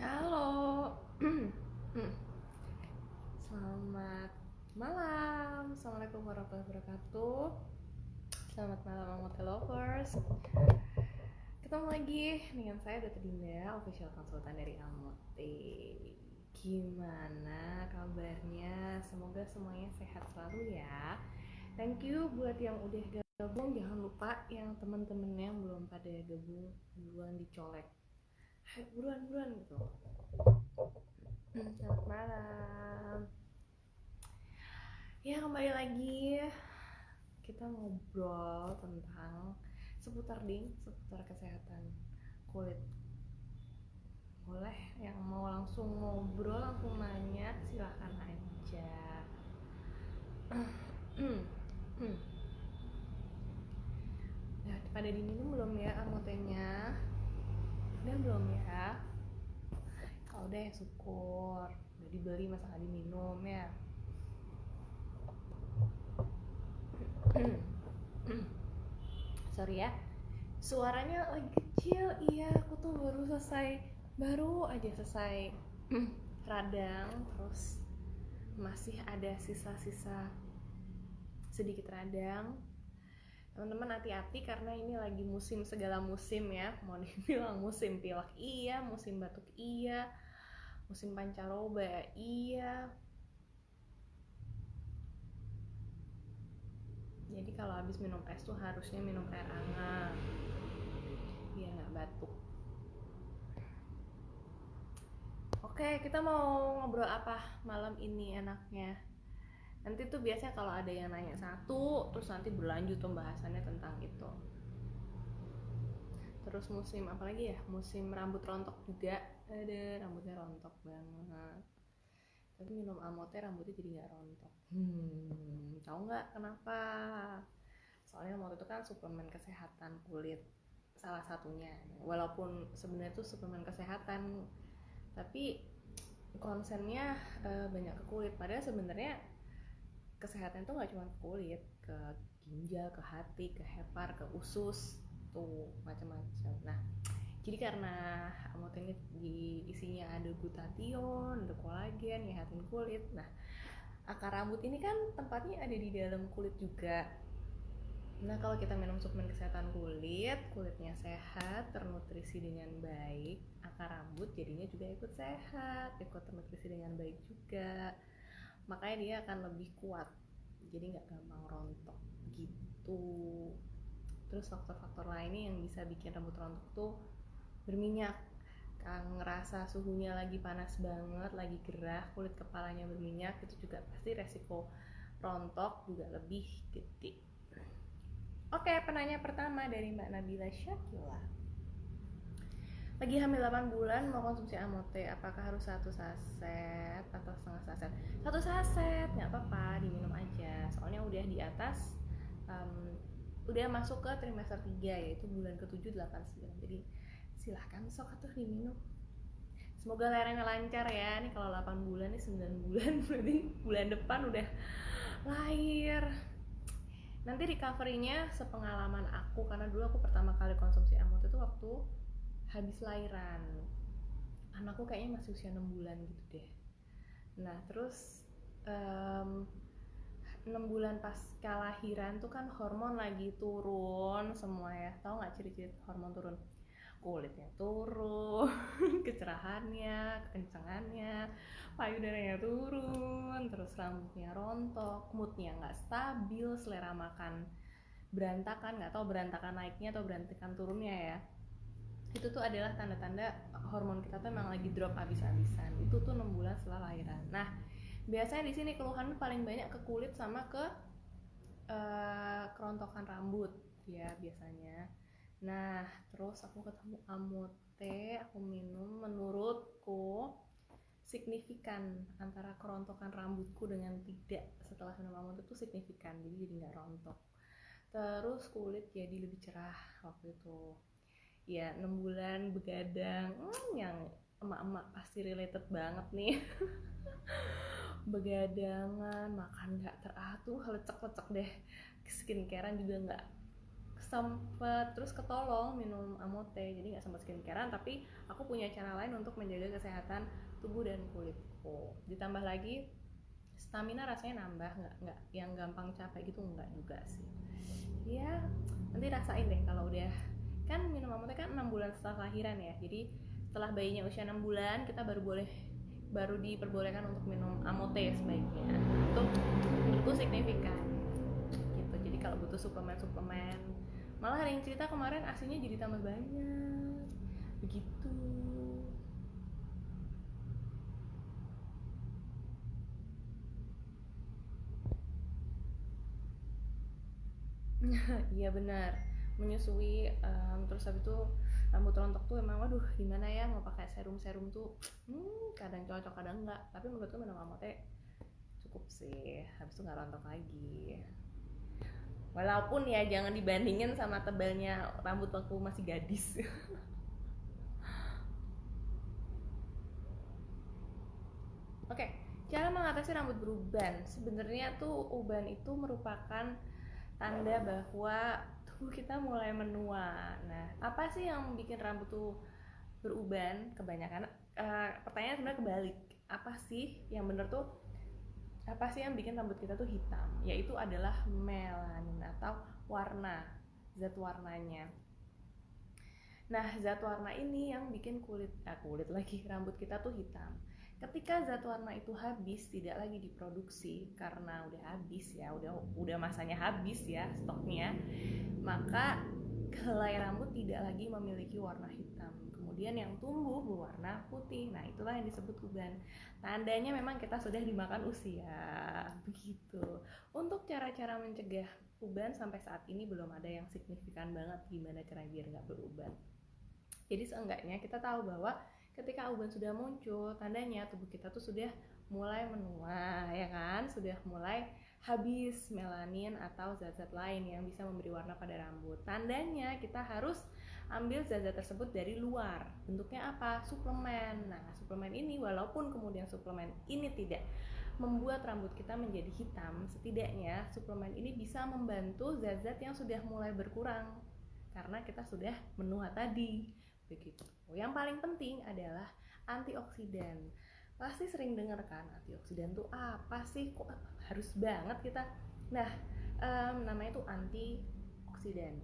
Halo. Selamat malam. Assalamualaikum warahmatullahi wabarakatuh. Selamat malam Amote Lovers. Ketemu lagi dengan saya Dr. Dinda, official konsultan dari Amote. Gimana kabarnya? Semoga semuanya sehat selalu ya. Thank you buat yang udah gabung. Jangan lupa yang teman-temannya yang belum pada gabung, buruan dicolek. Hai, buruan gitu. Selamat malam. Ya, kembali lagi kita ngobrol tentang seputar kesehatan kulit. Boleh yang mau langsung ngobrol, langsung nanya, silahkan aja. Nah, pada diminum belum ya amotenya? Udah belum ya? Kalau udah ya syukur. Udah dibeli masa nggak diminum ya? Sorry ya, suaranya lagi kecil. Iya, aku tuh baru aja selesai radang, terus masih ada sisa-sisa sedikit radang. Teman-teman hati-hati karena ini lagi musim segala musim ya. Mau dibilang musim pilek iya, musim batuk iya, musim pancaroba iya. Jadi kalau habis minum es tuh harusnya minum air hangat biar nggak batuk. Oke, kita mau ngobrol apa malam ini enaknya? Nanti tuh biasanya kalau ada yang nanya satu, terus nanti berlanjut pembahasannya tentang itu. Terus musim apa lagi ya? Musim rambut rontok juga. Ada rambutnya rontok banget. Tapi minum Amote rambutnya jadi nggak rontok. Tahu nggak kenapa? Soalnya Amote itu kan suplemen kesehatan kulit salah satunya. Walaupun sebenarnya itu suplemen kesehatan, tapi konsennya banyak ke kulit. Padahal sebenarnya kesehatan itu nggak cuma ke kulit, ke ginjal, ke hati, ke hepar, ke usus, tuh macam-macam. Nah, jadi karena Amote ini isinya ada glutathione, ada kolagen, nyehatin kulit. Nah, akar rambut ini kan tempatnya ada di dalam kulit juga. Nah, kalau kita minum suplemen kesehatan kulit, kulitnya sehat, ternutrisi dengan baik, akar rambut jadinya juga ikut sehat, ikut ternutrisi dengan baik juga. Makanya dia akan lebih kuat, jadi nggak gampang rontok gitu. Terus faktor-faktor lainnya yang bisa bikin rambut rontok tuh berminyak. Kang ngerasa suhunya lagi panas banget, lagi gerah, kulit kepalanya berminyak, itu juga pasti resiko rontok juga lebih gede. Oke, penanya pertama dari Mbak Nabila Syakila. Lagi hamil 8 bulan, mau konsumsi Amote, apakah harus 1 saset atau setengah saset? 1 saset, nggak apa-apa, diminum aja. Soalnya udah di atas, udah masuk ke trimester 3, yaitu bulan ke-7, 8, 9. Jadi silahkan sok atuh diminum. Semoga layarnya lancar ya. Nih kalau 8 bulan nih 9 bulan berarti bulan depan udah lahir. Nanti recovery-nya sepengalaman aku, karena dulu aku pertama kali konsumsi Amote itu waktu habis lahiran. Anakku kayaknya masih usia 6 bulan gitu deh. Nah, terus 6 bulan pasca lahiran tuh kan hormon lagi turun semua ya. Tahu nggak ciri-ciri hormon turun? Kulitnya turun, kecerahannya, kekencangannya, payudaranya turun, terus rambutnya rontok, moodnya nggak stabil, selera makan berantakan, nggak tahu berantakan naiknya atau berantakan turunnya ya. itu tuh adalah tanda-tanda hormon kita tuh emang lagi drop abis-abisan. Itu tuh 6 bulan setelah lahiran. Nah, biasanya di sini keluhan paling banyak ke kulit sama ke kerontokan rambut ya biasanya. Nah, terus aku ketemu Amote, aku minum, menurutku signifikan antara kerontokan rambutku dengan tidak setelah minum Amote itu signifikan, jadi nggak rontok. Terus kulit jadi lebih cerah waktu itu. Ya 6 bulan begadang, yang emak-emak pasti related banget nih. Begadangan, makan nggak teratur, lecek-lecek deh, skincarean juga nggak sempet, terus ketolong minum Amote, jadi nggak sempet skincarean, tapi aku punya cara lain untuk menjaga kesehatan tubuh dan kulitku. Ditambah lagi stamina rasanya nambah, nggak yang gampang capek gitu, nggak juga sih ya. Nanti rasain deh kalau udah, kan minum Amote kan 6 bulan setelah kelahiran ya, jadi setelah bayinya usia 6 bulan kita baru diperbolehkan untuk minum Amote sebaiknya. Itu menurutku signifikan gitu. Jadi kalau butuh suplemen, malah ada yang cerita kemarin asinya jadi tambah banyak begitu. Iya benar, menyusui. Terus habis itu rambut rontok tuh emang waduh gimana ya, mau pakai serum tuh kadang cocok kadang enggak, tapi menurutku minum Amote cukup sih, habis itu nggak rontok lagi. Walaupun ya jangan dibandingin sama tebalnya rambut waktu masih gadis. Oke, cara mengatasi rambut beruban. Sebenarnya tuh uban itu merupakan tanda bahwa tubuh kita mulai menua. Nah, apa sih yang bikin rambut tuh beruban? Kebanyakan pertanyaan sebenarnya kebalik. Apa sih yang bener tuh? Apa sih yang bikin rambut kita tuh hitam? Yaitu adalah melanin atau warna, zat warnanya. Nah, zat warna ini yang bikin kulit lagi, rambut kita tuh hitam. Ketika zat warna itu habis, tidak lagi diproduksi karena udah habis ya, udah masanya habis ya stoknya, maka helai rambut tidak lagi memiliki warna hitam. Kemudian yang tumbuh berwarna putih. Nah, itulah yang disebut uban. Tandanya memang kita sudah dimakan usia. Begitu. Untuk cara-cara mencegah uban sampai saat ini belum ada yang signifikan banget gimana caranya biar nggak beruban. Jadi seenggaknya kita tahu bahwa ketika uban sudah muncul, tandanya tubuh kita tuh sudah mulai menua, ya kan? Sudah mulai habis melanin atau zat-zat lain yang bisa memberi warna pada rambut. Tandanya kita harus ambil zat-zat tersebut dari luar. Bentuknya apa? Suplemen. Nah, suplemen ini walaupun kemudian suplemen ini tidak membuat rambut kita menjadi hitam, setidaknya suplemen ini bisa membantu zat-zat yang sudah mulai berkurang karena kita sudah menua tadi. Begitu. Yang paling penting adalah antioksidan. Pasti sering dengar kan, antioksidan tuh apa sih? Kok harus banget kita? Nah, namanya tuh antioksidan.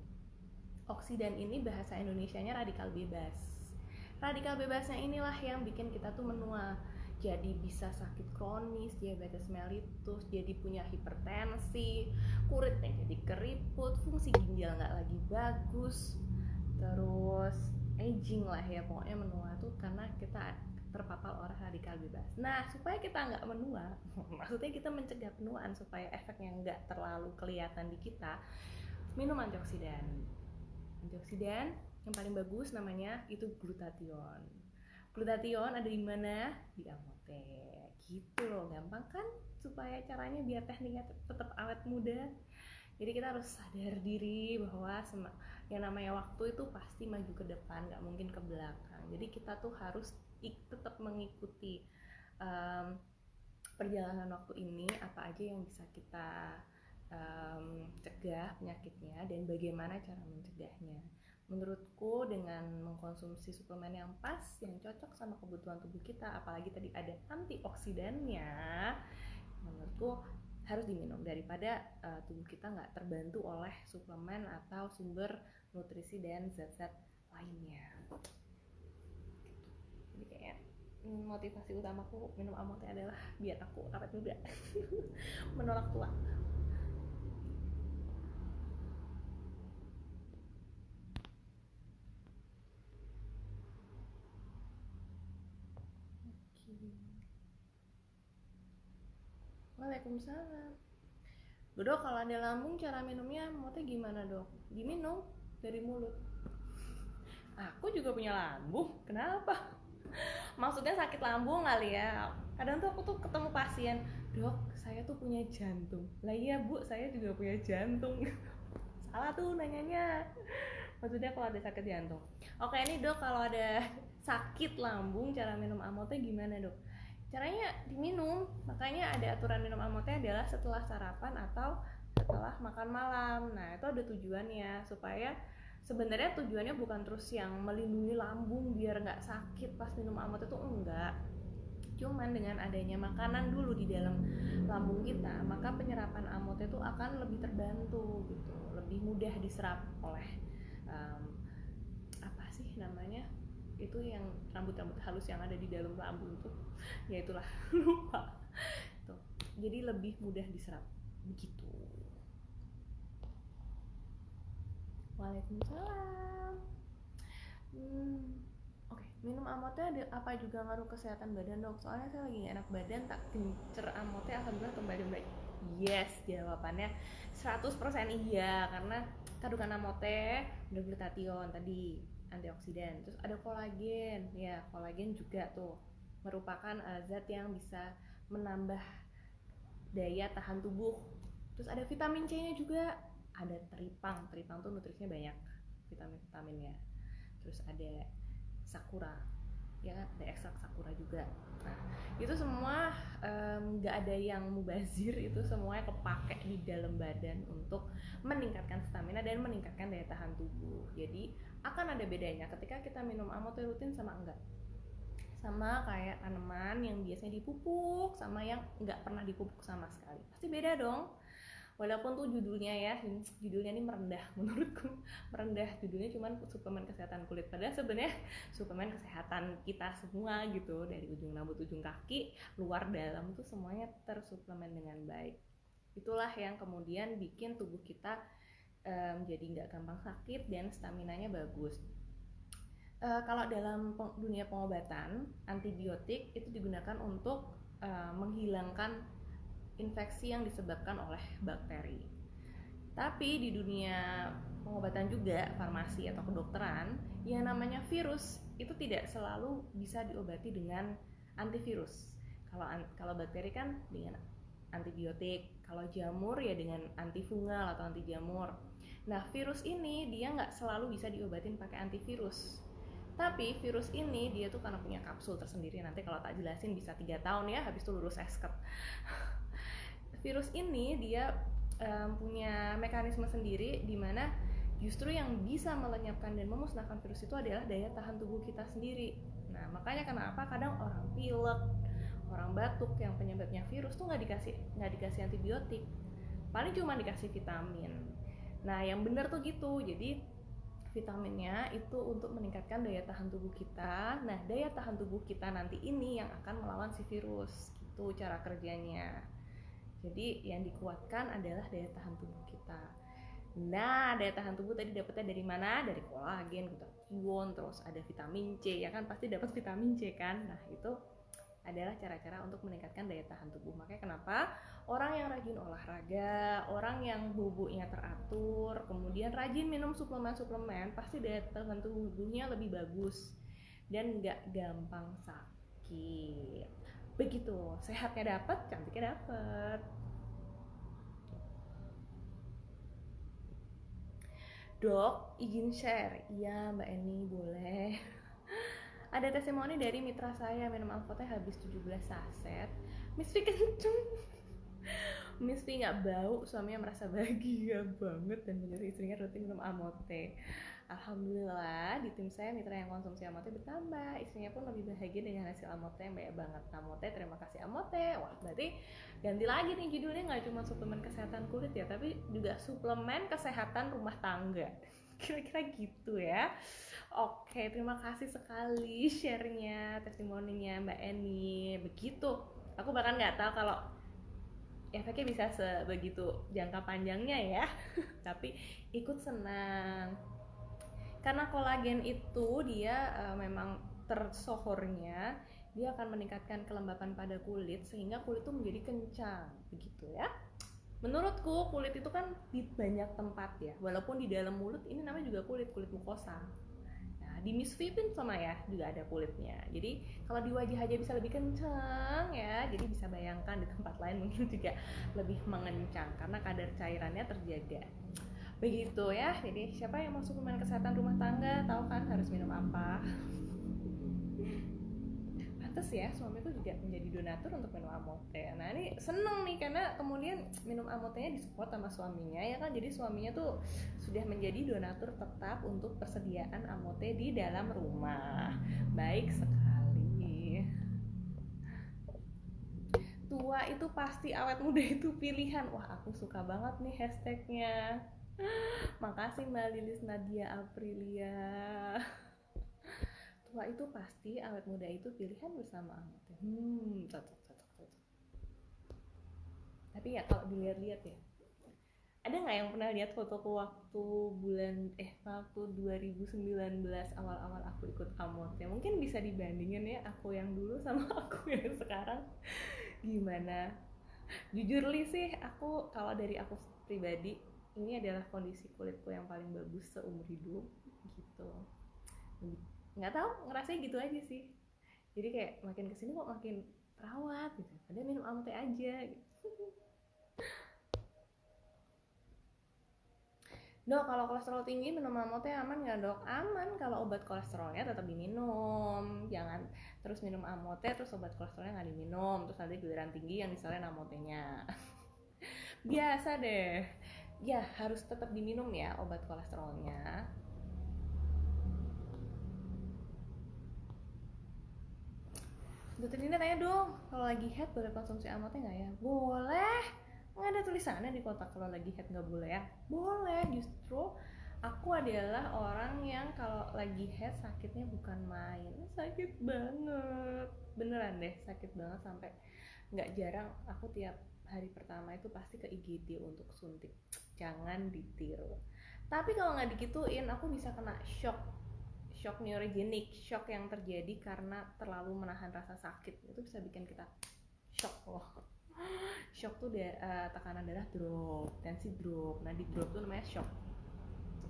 Oksidan ini bahasa Indonesianya radikal bebas. Radikal bebasnya inilah yang bikin kita tuh menua. Jadi bisa sakit kronis, diabetes mellitus, jadi punya hipertensi, kulitnya jadi keriput, fungsi ginjal nggak lagi bagus, terus aging lah ya, pokoknya menua tuh karena kita terpapar oleh radikal bebas. Nah, supaya kita nggak menua, maksudnya kita mencegah penuaan supaya efeknya nggak terlalu kelihatan di kita, minum antioksidan. Antioksidan yang paling bagus namanya itu glutathione. Glutathione ada di mana? Di Amote. Gitu loh, gampang kan? Supaya caranya biar tekniknya tetap awet muda. Jadi kita harus sadar diri bahwa yang namanya waktu itu pasti maju ke depan, nggak mungkin ke belakang. Jadi kita tuh harus tetap mengikuti perjalanan waktu ini, apa aja yang bisa kita cegah penyakitnya dan bagaimana cara mencegahnya. Menurutku dengan mengkonsumsi suplemen yang pas, yang cocok sama kebutuhan tubuh kita, apalagi tadi ada antioksidannya, menurutku harus diminum daripada tubuh kita nggak terbantu oleh suplemen atau sumber nutrisi dan zat-zat lainnya. Jadi kayak motivasi utamaku minum Amote adalah biar aku awet muda, menolak tua. Waalaikumsalam. Dok, kalau ada lambung cara minumnya Amotnya gimana dok? Diminum dari mulut. Aku juga punya lambung, kenapa? Maksudnya sakit lambung kali ya. Kadang tuh aku tuh ketemu pasien, dok saya tuh punya jantung. Lah iya bu, saya juga punya jantung. Salah tuh nanyanya. Maksudnya kalau ada sakit jantung. Oke ini dok, kalau ada sakit lambung cara minum Amotnya gimana dok? Caranya diminum, makanya ada aturan minum Amotnya adalah setelah sarapan atau setelah makan malam. Nah itu ada tujuannya, supaya sebenarnya tujuannya bukan terus yang melindungi lambung biar nggak sakit pas minum Amotnya tuh enggak. Cuman dengan adanya makanan dulu di dalam lambung kita, maka penyerapan Amotnya tuh akan lebih terbantu gitu, lebih mudah diserap oleh apa sih namanya, itu yang rambut-rambut halus yang ada di dalam lambung tuh, ya itulah lupa tuh, jadi lebih mudah diserap begitu. Waalaikumsalam. Oke, minum Amotnya ada apa juga ngaruh kesehatan badan dok? Soalnya saya lagi gak enak badan, tak kincer Amotnya alhamdulillah kembali baik. Yes, jawabannya 100% iya, karena kandungan Amotnya ada glutathione tadi, antioksidan, terus ada kolagen. Ya, kolagen juga tuh merupakan zat yang bisa menambah daya tahan tubuh. Terus ada vitamin C-nya juga, ada teripang. Teripang tuh nutrisinya banyak, vitamin-vitaminnya. Terus ada sakura, ya ada ekstrak sakura juga. Nah itu semua nggak ada yang mubazir, itu semuanya kepake di dalam badan untuk meningkatkan stamina dan meningkatkan daya tahan tubuh. Jadi akan ada bedanya ketika kita minum Amotnya rutin sama enggak. Sama kayak tanaman yang biasanya dipupuk sama yang nggak pernah dipupuk sama sekali, pasti beda dong. Walaupun tuh judulnya ya, judulnya ini merendah menurutku, merendah judulnya cuman suplemen kesehatan kulit, padahal sebenarnya suplemen kesehatan kita semua gitu, dari ujung rambut ujung kaki luar dalam tuh semuanya tersuplemen dengan baik. Itulah yang kemudian bikin tubuh kita jadi nggak gampang sakit dan staminanya bagus. Kalau dalam dunia pengobatan, antibiotik itu digunakan untuk menghilangkan infeksi yang disebabkan oleh bakteri. Tapi di dunia pengobatan juga, farmasi atau kedokteran, yang namanya virus itu tidak selalu bisa diobati dengan antivirus. Kalau bakteri kan dengan antibiotik, kalau jamur ya dengan antifungal atau anti jamur. Nah virus ini dia nggak selalu bisa diobatin pakai antivirus. Tapi virus ini dia tuh karena punya kapsul tersendiri, nanti kalau tak jelasin bisa 3 tahun ya, habis itu lulus esket. Virus ini dia punya mekanisme sendiri di mana justru yang bisa melenyapkan dan memusnahkan virus itu adalah daya tahan tubuh kita sendiri. Nah makanya kenapa kadang orang pilek, orang batuk yang penyebabnya virus tuh nggak dikasih antibiotik, paling cuma dikasih vitamin. Nah yang benar tuh gitu, jadi vitaminnya itu untuk meningkatkan daya tahan tubuh kita. Nah daya tahan tubuh kita nanti ini yang akan melawan si virus, gitu cara kerjanya. Jadi yang dikuatkan adalah daya tahan tubuh kita. Nah, daya tahan tubuh tadi dapatnya dari mana? Dari kolagen, glutathione, terus ada vitamin C, ya kan pasti dapat vitamin C kan? Nah, itu adalah cara-cara untuk meningkatkan daya tahan tubuh. Makanya kenapa orang yang rajin olahraga, orang yang bubuknya teratur, kemudian rajin minum suplemen-suplemen, pasti daya tahan tubuhnya lebih bagus dan nggak gampang sakit. Begitu, sehatnya dapat, cantiknya dapat. Dok, izin share. Iya Mbak Eni, boleh. Ada testimoni dari mitra saya, minum Alfoteh habis 17 saset. Miss V kenceng. Miss V gak bau, suaminya merasa bahagia banget dan menyuruh istrinya rutin minum Amoteh. Alhamdulillah di tim saya mitra yang konsumsi Amoteh bertambah, istrinya pun lebih bahagia dengan hasil Amoteh. Banyak banget Amoteh, terima kasih Amoteh. Wah berarti ganti lagi nih judulnya, nggak cuma suplemen kesehatan kulit ya, tapi juga suplemen kesehatan rumah tangga. Kira-kira gitu ya. Oke, terima kasih sekali share-nya, testimoninya Mbak Eni. Begitu, aku bahkan nggak tahu kalau efeknya bisa sebegitu jangka panjangnya ya. Tapi ikut senang karena kolagen itu dia memang tersohornya dia akan meningkatkan kelembapan pada kulit sehingga kulit itu menjadi kencang, begitu ya. Menurutku kulit itu kan di banyak tempat ya, walaupun di dalam mulut ini namanya juga kulit mukosa. Nah, di Miss V pun sama ya, juga ada kulitnya. Jadi kalau di wajah aja bisa lebih kencang ya, jadi bisa bayangkan di tempat lain mungkin juga lebih mengencang karena kadar cairannya terjaga. Begitu ya. Jadi siapa yang mau suplemen kesehatan rumah tangga tahu kan harus minum apa. Pantes ya suamiku juga menjadi donatur untuk minum Amote. Nah ini seneng nih karena kemudian minum Amotenya disupport sama suaminya ya kan. Jadi suaminya tuh sudah menjadi donatur tetap untuk persediaan Amote di dalam rumah. Baik sekali. Tua itu pasti, awet muda itu pilihan. Wah aku suka banget nih hashtagnya. Makasih Mbak Lilis Nadia Aprilia. Tua itu pasti, awet muda itu pilihan bersama Amote. Cocok. Tapi ya kalau dilihat-lihat ya, ada nggak yang pernah lihat fotoku waktu waktu 2019 awal-awal aku ikut Amote? Mungkin bisa dibandingin ya aku yang dulu sama aku yang sekarang gimana? Jujur li sih, aku kalau dari aku pribadi ini adalah kondisi kulitku yang paling bagus seumur hidup gitu. Nggak tahu, ngerasanya gitu aja sih. Jadi kayak makin kesini kok makin terawat gitu. Padahal minum Amote aja gitu. Dok, kalau kolesterol tinggi minum Amote aman nggak dok? Aman kalau obat kolesterolnya tetap diminum. Jangan terus minum Amote terus obat kolesterolnya nggak diminum. Terus nanti giliran tinggi yang disalahin Amotenya. Biasa deh. Ya harus tetap diminum ya obat kolesterolnya. Dokter Dina tanya dong, kalau lagi head boleh konsumsi Amote nggak ya? Boleh. Nggak ada tulisannya di kotak kalau lagi head nggak boleh ya? Boleh, justru aku adalah orang yang kalau lagi head sakitnya bukan main, sakit banget, beneran deh sakit banget sampai nggak jarang aku tiap hari pertama itu pasti ke IGD untuk suntik. Jangan ditiru. Tapi kalau nggak dikituin aku bisa kena shock neurogenik, shock yang terjadi karena terlalu menahan rasa sakit. Itu bisa bikin kita shock loh. Shock tuh tekanan darah drop, tensi drop. Nah di drop tuh namanya shock.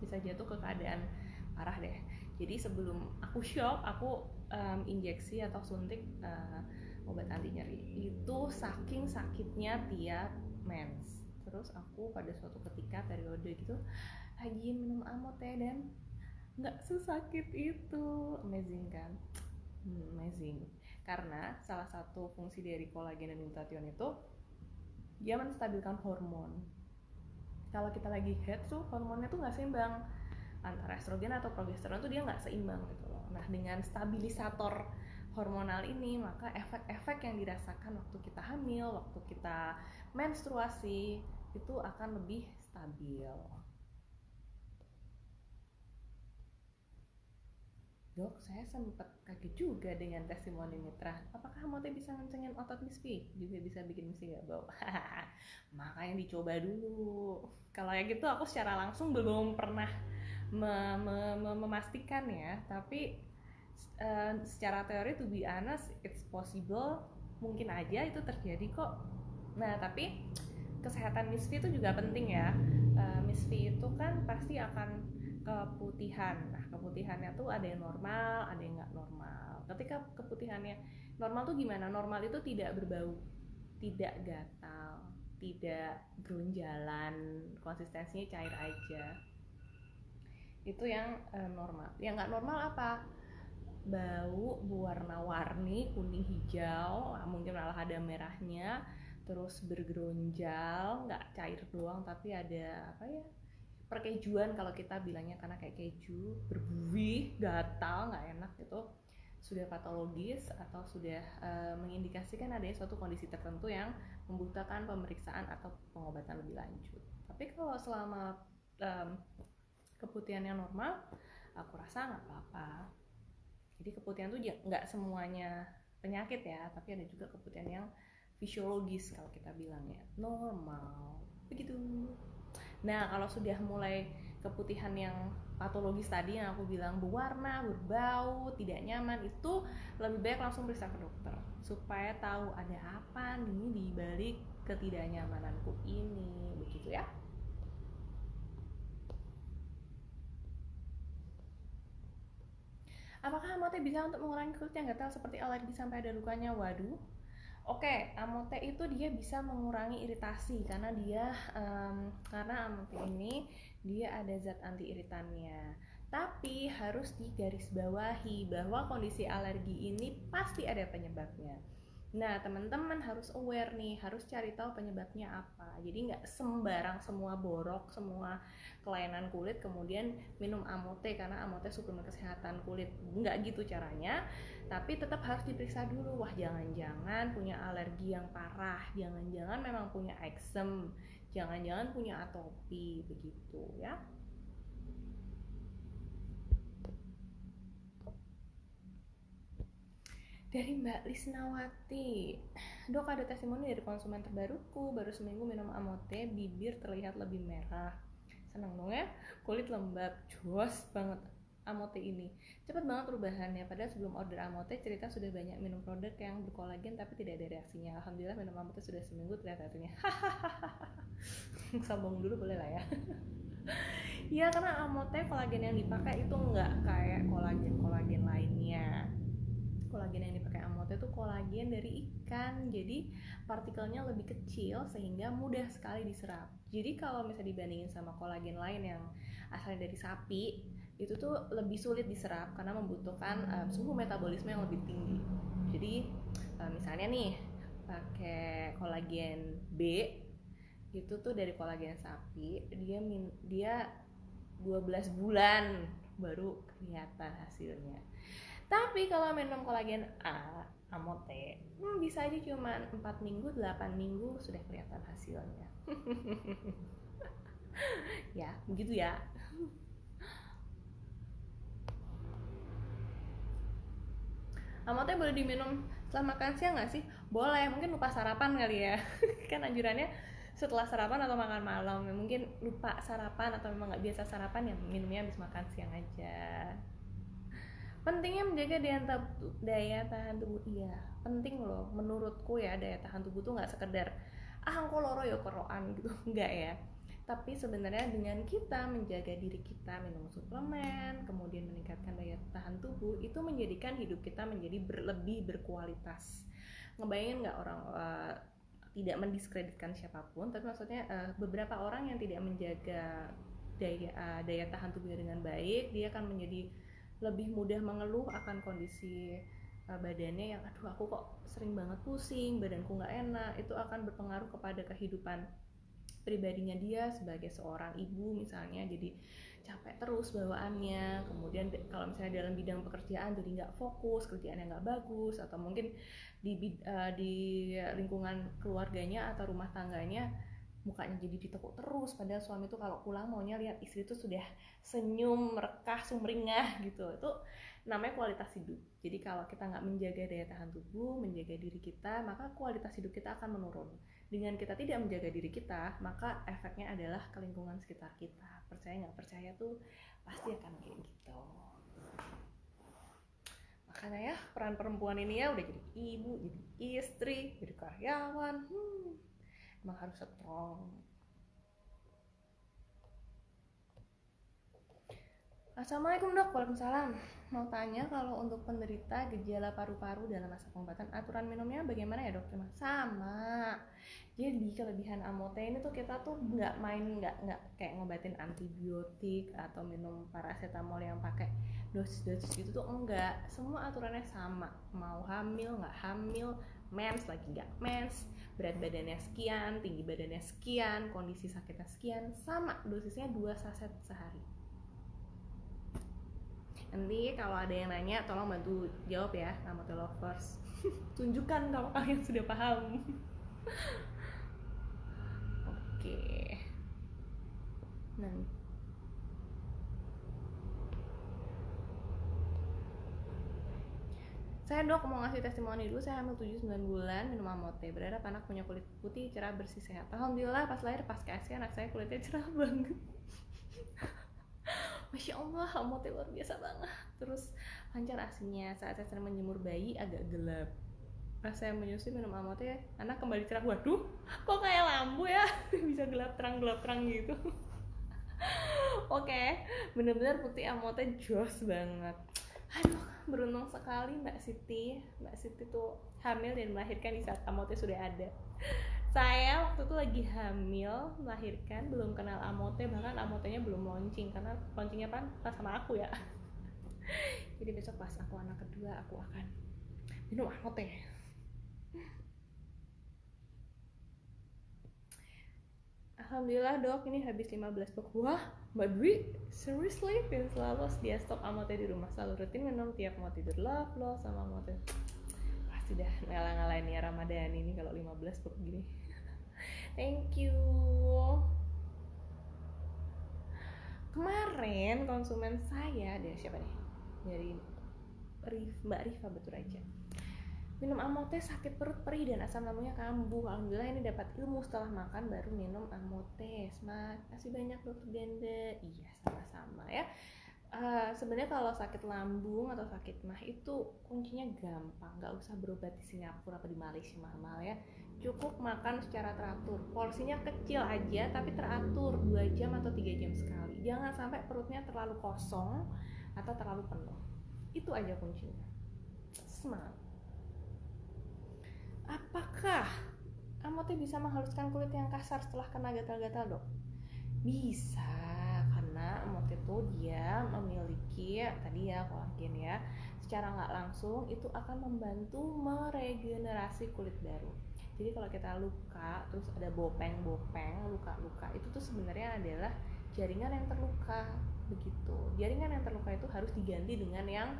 Bisa jatuh ke keadaan parah deh. Jadi sebelum aku shock, aku injeksi atau suntik obat anti nyeri. Itu saking sakitnya tiap mens. Terus aku pada suatu ketika periode gitu lagi minum Amote dan nggak sesakit itu. Amazing kan? Amazing. Karena salah satu fungsi dari kolagen dan glutathione itu dia menstabilkan hormon. Kalau kita lagi head tuh hormonnya tuh nggak seimbang, antara estrogen atau progesteron tuh dia nggak seimbang gitu loh. Nah dengan stabilisator hormonal ini maka efek-efek yang dirasakan waktu kita hamil, waktu kita menstruasi itu akan lebih stabil. Dok, saya sempat kaget juga dengan testimoni Mitra. Apakah Amote bisa ngencengin otot Miss V? Juga bisa bikin Miss V gak bau? Makanya dicoba dulu. Kalau yang gitu aku secara langsung belum pernah memastikan ya. Tapi secara teori to be honest, it's possible. Mungkin aja itu terjadi kok. Nah tapi kesehatan Miss V itu juga penting ya. Miss V itu kan pasti akan keputihan. Nah, keputihannya tuh ada yang normal, ada yang nggak normal. Ketika keputihannya normal tuh gimana? Normal itu tidak berbau, tidak gatal, tidak gerunjalan, konsistensinya cair aja. Itu yang normal. Yang nggak normal apa? Bau berwarna-warni, kuning hijau, mungkin malah ada merahnya, terus bergeronjal, nggak cair doang tapi ada apa ya? Perkejuan kalau kita bilangnya, karena kayak keju, berbuih, gatal, nggak enak gitu, sudah patologis atau sudah mengindikasikan adanya suatu kondisi tertentu yang membutuhkan pemeriksaan atau pengobatan lebih lanjut. Tapi kalau selama keputihannya normal, aku rasa nggak apa-apa. Jadi keputihan tuh nggak semuanya penyakit ya, tapi ada juga keputihan yang fisiologis kalau kita bilangnya normal begitu. Nah kalau sudah mulai keputihan yang patologis tadi yang aku bilang, berwarna, berbau, tidak nyaman, itu lebih baik langsung periksa ke dokter supaya tahu ada apa nih di balik ketidaknyamananku ini, begitu ya. Apakah amote bisa untuk mengurangi kulit yang gatal seperti alergi sampai ada lukanya? Waduh. Oke, amote itu dia bisa mengurangi iritasi karena karena amote ini dia ada zat anti iritannya. Tapi harus digarisbawahi bahwa kondisi alergi ini pasti ada penyebabnya. Nah, teman-teman harus aware nih, harus cari tahu penyebabnya apa. Jadi nggak sembarang semua borok, semua kelainan kulit kemudian minum amote karena amote suplemen kesehatan kulit. Nggak gitu caranya, tapi tetap harus diperiksa dulu. Wah, jangan-jangan punya alergi yang parah, jangan-jangan memang punya eksem, jangan-jangan punya atopi, begitu ya. Dari Mbak Lisnawati, dok ada testimoni dari konsumen terbaruku, baru seminggu minum amote, bibir terlihat lebih merah. Seneng dong ya, kulit lembab, jos banget amote ini. Cepat banget perubahannya, padahal sebelum order amote cerita sudah banyak minum produk yang berkolagen tapi tidak ada reaksinya. Alhamdulillah minum amote sudah seminggu terlihat hasilnya. Sombong dulu boleh lah ya. Ya karena amote kolagen yang dipakai itu nggak kayak kolagen lainnya. Kolagen yang dipakai amote itu kolagen dari ikan, jadi partikelnya lebih kecil sehingga mudah sekali diserap. Jadi kalau misalnya dibandingin sama kolagen lain yang asalnya dari sapi, itu tuh lebih sulit diserap karena membutuhkan suhu metabolisme yang lebih tinggi. Jadi misalnya nih pakai kolagen B itu tuh dari kolagen sapi, dia 12 bulan baru kelihatan hasilnya. Tapi kalau minum kolagen A, amote, bisa aja cuma 4 minggu, 8 minggu sudah kelihatan hasilnya. Ya, begitu ya. Amote boleh diminum setelah makan siang nggak sih? Boleh, mungkin lupa sarapan kali ya. Kan anjurannya setelah sarapan atau makan malam. Mungkin lupa sarapan atau memang nggak biasa sarapan, ya minumnya habis makan siang aja. Pentingnya menjaga daya tahan tubuh. Iya, penting loh menurutku ya. Daya tahan tubuh tuh nggak sekedar engko loro ya koroan gitu, enggak ya. Tapi sebenarnya dengan kita menjaga diri kita, minum suplemen, kemudian meningkatkan daya tahan tubuh, itu menjadikan hidup kita menjadi lebih berkualitas. Ngebayangin nggak orang tidak mendiskreditkan siapapun, tapi maksudnya beberapa orang yang tidak menjaga daya tahan tubuhnya dengan baik, dia akan menjadi lebih mudah mengeluh akan kondisi badannya yang aduh aku kok sering banget pusing, badanku nggak enak. Itu akan berpengaruh kepada kehidupan pribadinya dia sebagai seorang ibu misalnya, jadi capek terus bawaannya. Kemudian kalau misalnya dalam bidang pekerjaan jadi nggak fokus, kerjaannya nggak bagus, atau mungkin di lingkungan keluarganya atau rumah tangganya mukanya jadi ditekuk terus, padahal suami tuh kalau pulang maunya lihat istri tuh sudah senyum, merekah, sumringah gitu. Itu namanya kualitas hidup. Jadi kalau kita nggak menjaga daya tahan tubuh, menjaga diri kita, maka kualitas hidup kita akan menurun. Dengan kita tidak menjaga diri kita, maka efeknya adalah ke lingkungan sekitar kita. Percaya nggak percaya tuh pasti akan kayak gitu. Makanya ya peran perempuan ini ya udah jadi ibu, jadi istri, jadi karyawan, emang harus strong. Assalamualaikum dok, waalaikumsalam. Mau tanya kalau untuk penderita gejala paru-paru dalam masa pengobatan, aturan minumnya bagaimana ya dok? Sama. Jadi kelebihan amote ini tuh kita tuh nggak kayak ngobatin antibiotik atau minum paracetamol yang pakai dosis-dosis gitu tuh enggak. Semua aturannya sama. Mau hamil nggak hamil, mens lagi nggak mens, berat badannya sekian, tinggi badannya sekian, kondisi sakitnya sekian, sama dosisnya 2 saset sehari. Nanti kalau ada yang nanya tolong bantu jawab ya, Amote Lovers. Tunjukkan kalau kalian sudah paham. Oke. Nah, saya dok mau ngasih testimoni dulu. Saya hamil 7-9 bulan minum amote. Berharap anak punya kulit putih, cerah, bersih, sehat. Alhamdulillah pas lahir pas KSK anak saya kulitnya cerah banget. Masya Allah, amotnya luar biasa banget. Terus lancar asinya. Saat saya sedang menjemur bayi agak gelap. Pas saya menyusui minum amotnya, anak kembali cerah. Waduh, kok kayak lampu ya? Bisa gelap terang gitu. Oke, bener-bener bukti amotnya jos banget. Aduh, beruntung sekali Mbak Siti. Mbak Siti tuh hamil dan melahirkan di saat amotnya sudah ada. Saya waktu itu lagi hamil, melahirkan, belum kenal amote, bahkan amotenya belum launching karena launchingnya pas sama aku ya. Jadi besok pas aku anak kedua aku akan minum amote. Alhamdulillah dok, ini habis 15 box. Wah, Mbak Dwi, seriously? Dan selalu dia stok amote di rumah, selalu rutin minum tiap mau tidur. Love sama amote. Pasti dah ngalah-ngalahin ya Ramadan ini kalau 15 box gini. Thank you. Kemarin konsumen saya, dari siapa nih? Dari Mbak Rifa Baturaja. Minum amote sakit perut, perih dan asam lambungnya kambuh. Alhamdulillah ini dapat ilmu setelah makan baru minum amote. Makasih banyak dokter Ganda. Iya sama-sama ya. Sebenarnya kalau sakit lambung atau sakit mah itu kuncinya gampang, nggak usah berobat di Singapura atau di Malaysia mahal-mahal ya. Cukup makan secara teratur, porsinya kecil aja tapi teratur 2 jam atau 3 jam sekali. Jangan sampai perutnya terlalu kosong atau terlalu penuh. Itu aja kuncinya. Semangat. Apakah amote bisa menghaluskan kulit yang kasar setelah kena gatal-gatal dok? Bisa, karena amote itu dia memiliki tadi ya kolagen ya. Secara nggak langsung itu akan membantu meregenerasi kulit baru. Jadi kalau kita luka terus ada bopeng-bopeng, luka-luka itu tuh sebenarnya adalah jaringan yang terluka begitu. Jaringan yang terluka itu harus diganti dengan yang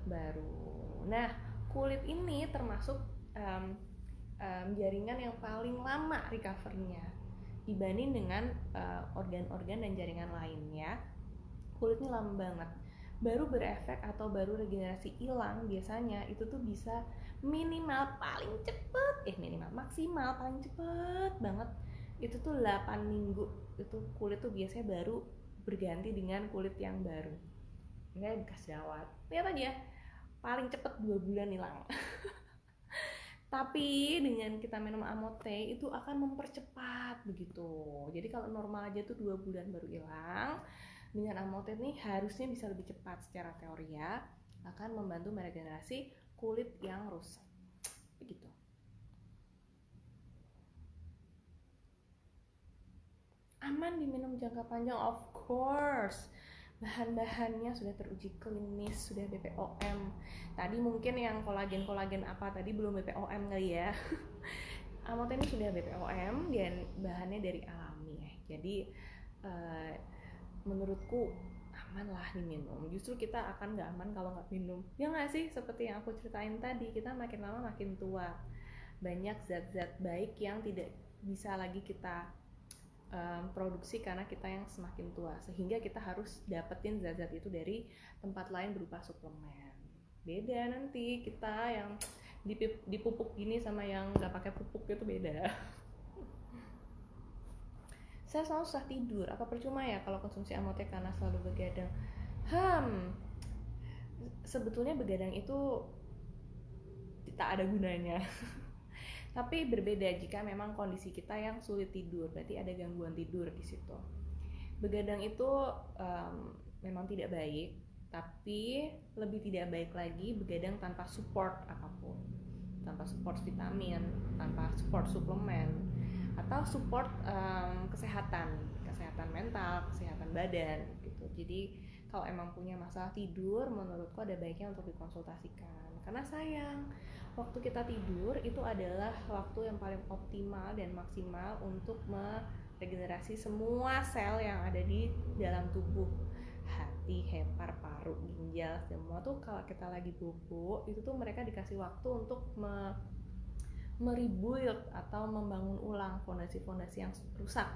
baru. Nah, kulit ini termasuk jaringan yang paling lama recovernya dibanding dengan organ-organ dan jaringan lainnya. Kulitnya lama banget, baru berefek atau baru regenerasi hilang biasanya itu tuh bisa minimal paling cepet maksimal paling cepet banget itu tuh 8 minggu itu kulit tuh biasanya baru berganti dengan kulit yang baru. Nggak dikasih jawab, lihat aja paling cepet 2 bulan hilang. Tapi dengan kita minum amote itu akan mempercepat begitu. Jadi kalau normal aja tuh 2 bulan baru hilang, dengan amote nih harusnya bisa lebih cepat secara teori ya. Akan membantu meregenerasi kulit yang rusak. Begitu. Aman diminum jangka panjang, of course. Bahan-bahannya sudah teruji klinis, sudah BPOM. Tadi mungkin yang kolagen apa tadi belum BPOM kali ya. Amote ini sudah BPOM dan bahannya dari alami ya. Jadi menurutku aman lah diminum. Justru kita akan nggak aman kalau nggak minum. Ya nggak sih, seperti yang aku ceritain tadi, kita makin lama makin tua. Banyak zat-zat baik yang tidak bisa lagi kita produksi karena kita yang semakin tua, sehingga kita harus dapetin zat-zat itu dari tempat lain berupa suplemen. Beda nanti kita yang dipupuk gini sama yang nggak pakai pupuk itu beda. Saya selalu susah tidur, apa percuma ya kalau konsumsi amote karena selalu begadang? Sebetulnya begadang itu tak ada gunanya. Tapi berbeda jika memang kondisi kita yang sulit tidur, berarti ada gangguan tidur di situ. Begadang itu memang tidak baik, tapi lebih tidak baik lagi begadang tanpa support apapun, tanpa support vitamin, tanpa support suplemen, atau support kesehatan mental, kesehatan badan gitu. Jadi kalau emang punya masalah tidur, menurutku ada baiknya untuk dikonsultasikan, karena sayang waktu kita tidur itu adalah waktu yang paling optimal dan maksimal untuk meregenerasi semua sel yang ada di dalam tubuh. Hati, hepar, paru, ginjal, semua tuh kalau kita lagi bobo itu tuh mereka dikasih waktu untuk merebuild atau membangun ulang fondasi-fondasi yang rusak.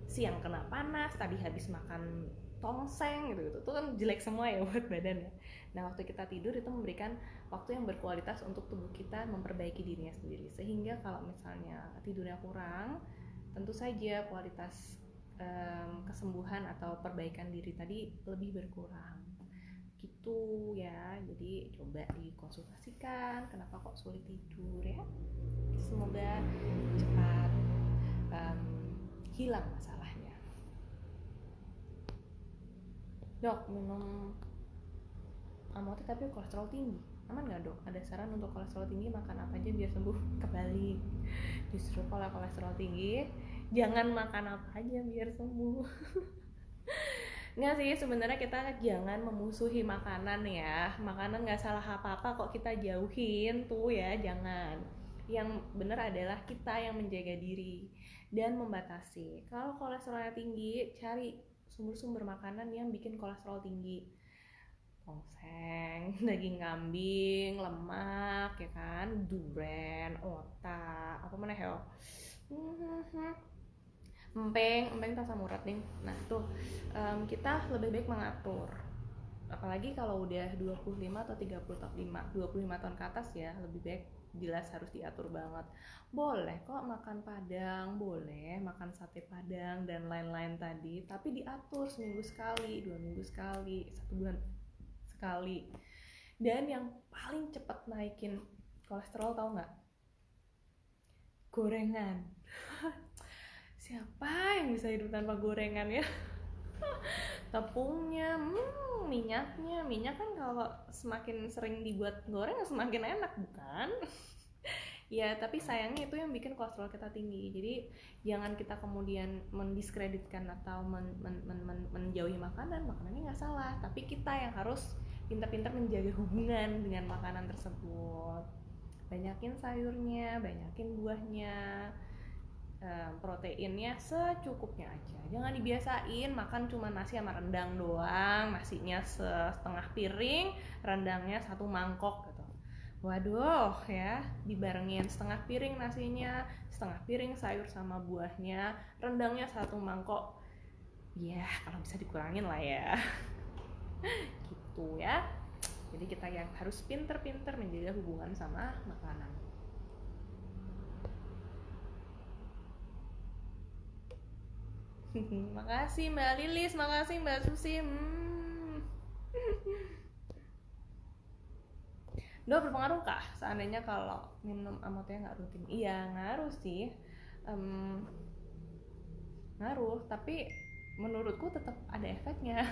Siang kena panas, tadi habis makan tongseng gitu itu kan jelek semua ya buat badan ya. Nah waktu kita tidur itu memberikan waktu yang berkualitas untuk tubuh kita memperbaiki dirinya sendiri, sehingga kalau misalnya tidurnya kurang, tentu saja kualitas kesembuhan atau perbaikan diri tadi lebih berkurang gitu ya. Jadi coba dikonsultasikan kenapa kok sulit tidur ya, semoga cepat hilang masalahnya. Dok, minum Amote tapi kolesterol tinggi, aman nggak dok? Ada saran untuk kolesterol tinggi makan apa aja biar sembuh? Kebalik, justru kalau kolesterol tinggi jangan makan apa aja biar sembuh. Nggak sih, sebenarnya kita jangan memusuhi makanan ya. Makanan nggak salah apa-apa kok kita jauhin tuh ya, jangan. Yang benar adalah kita yang menjaga diri dan membatasi. Kalau kolesterolnya tinggi, cari sumber-sumber makanan yang bikin kolesterol tinggi. Tongseng, daging kambing, lemak ya kan, duren, otak, apa mana ya? Empeng tak asam urat nih. Nah tuh kita lebih baik mengatur. Apalagi kalau udah 25 atau 25 tahun ke atas ya, lebih baik jelas harus diatur banget. Boleh kok makan padang, boleh makan sate padang dan lain-lain tadi, tapi diatur seminggu sekali, 2 minggu sekali, 1 bulan sekali. Dan yang paling cepat naikin kolesterol tau nggak? Gorengan. Siapa yang bisa hidup tanpa gorengan ya? Tepungnya, minyaknya. Minyak kan kalau semakin sering dibuat goreng semakin enak bukan? Ya tapi sayangnya itu yang bikin kolesterol kita tinggi. Jadi jangan kita kemudian mendiskreditkan atau menjauhi makanannya nggak salah, tapi kita yang harus pintar-pintar menjaga hubungan dengan makanan tersebut. Banyakin sayurnya, banyakin buahnya, proteinnya secukupnya aja. Jangan dibiasain makan cuma nasi sama rendang doang, nasinya setengah piring, rendangnya 1 mangkok gitu. Waduh ya, dibarengin setengah piring nasinya, setengah piring sayur sama buahnya, rendangnya 1 mangkok. Ya kalau bisa dikurangin lah ya. Gitu ya. Jadi kita yang harus pinter-pinter menjaga hubungan sama makanan. Makasih Mbak Lilis, makasih Mbak Susi. Dok, berpengaruh kah seandainya kalau minum Amote nggak rutin? Iya ngaruh sih, ngaruh. Tapi menurutku tetap ada efeknya.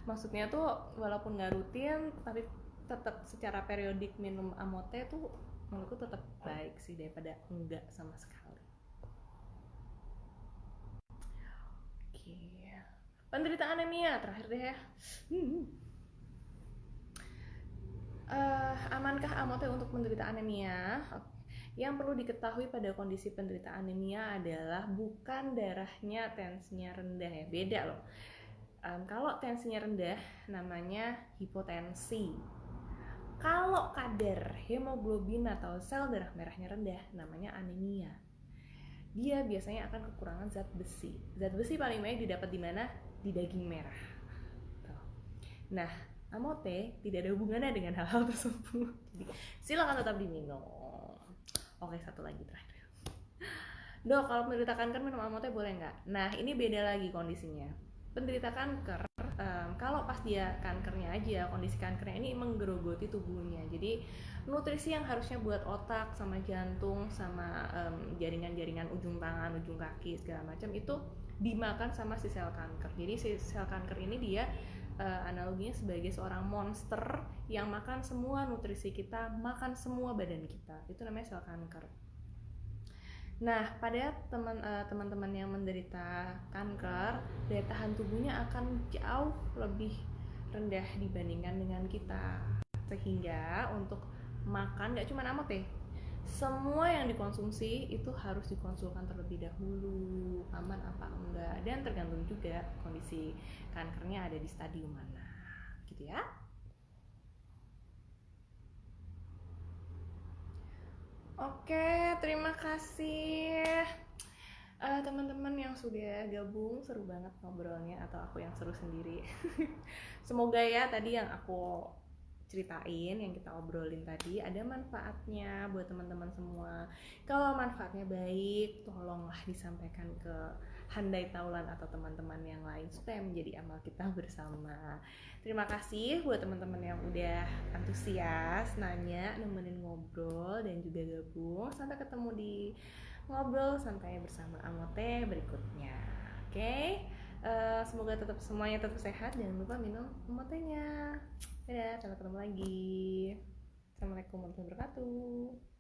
Maksudnya tuh walaupun nggak rutin, tapi tetap secara periodik minum Amote tuh menurutku tetap baik sih daripada enggak sama sekali. Oke, penderita anemia terakhir deh ya. Amankah Amote untuk penderita anemia? Yang perlu diketahui pada kondisi penderita anemia adalah bukan darahnya tensinya rendah ya, beda loh. Kalau tensinya rendah namanya hipotensi. Kalau kadar hemoglobin atau sel darah merahnya rendah namanya anemia. Dia biasanya akan kekurangan zat besi. Zat besi paling banyak didapat di mana? Di daging merah. Nah, Amote tidak ada hubungannya dengan hal-hal tersebut. Jadi silakan tetap diminum. Oke, satu lagi terakhir. Dok, kalau penderita kanker minum Amote boleh nggak? Nah, ini beda lagi kondisinya. Penderita kanker, kalau pas dia kankernya aja, kondisi kankernya ini menggerogoti tubuhnya. Jadi nutrisi yang harusnya buat otak sama jantung sama jaringan-jaringan ujung tangan, ujung kaki segala macam itu dimakan sama si sel kanker. Jadi si sel kanker ini dia analoginya sebagai seorang monster yang makan semua nutrisi kita, makan semua badan kita. Itu namanya sel kanker. Nah, pada teman-teman yang menderita kanker, daya tahan tubuhnya akan jauh lebih rendah dibandingkan dengan kita. Sehingga untuk makan nggak cuma Amote, semua yang dikonsumsi itu harus dikonsulkan terlebih dahulu aman apa enggak, dan tergantung juga kondisi kankernya ada di stadium mana gitu ya. Oke, terima kasih teman-teman yang sudah gabung. Seru banget ngobrolnya, atau aku yang seru sendiri. Semoga ya tadi yang aku ceritain, yang kita obrolin tadi ada manfaatnya buat teman-teman semua. Kalau manfaatnya baik, tolonglah disampaikan ke handai taulan atau teman-teman yang lain supaya menjadi amal kita bersama. Terima kasih buat teman-teman yang udah antusias nanya, nemenin ngobrol dan juga gabung. Sampai ketemu di ngobrol santai bersama Amote berikutnya. Oke. Semoga semuanya tetap sehat. Jangan lupa minum Amotenya. Dadah, sampai ketemu lagi. Assalamualaikum warahmatullahi wabarakatuh.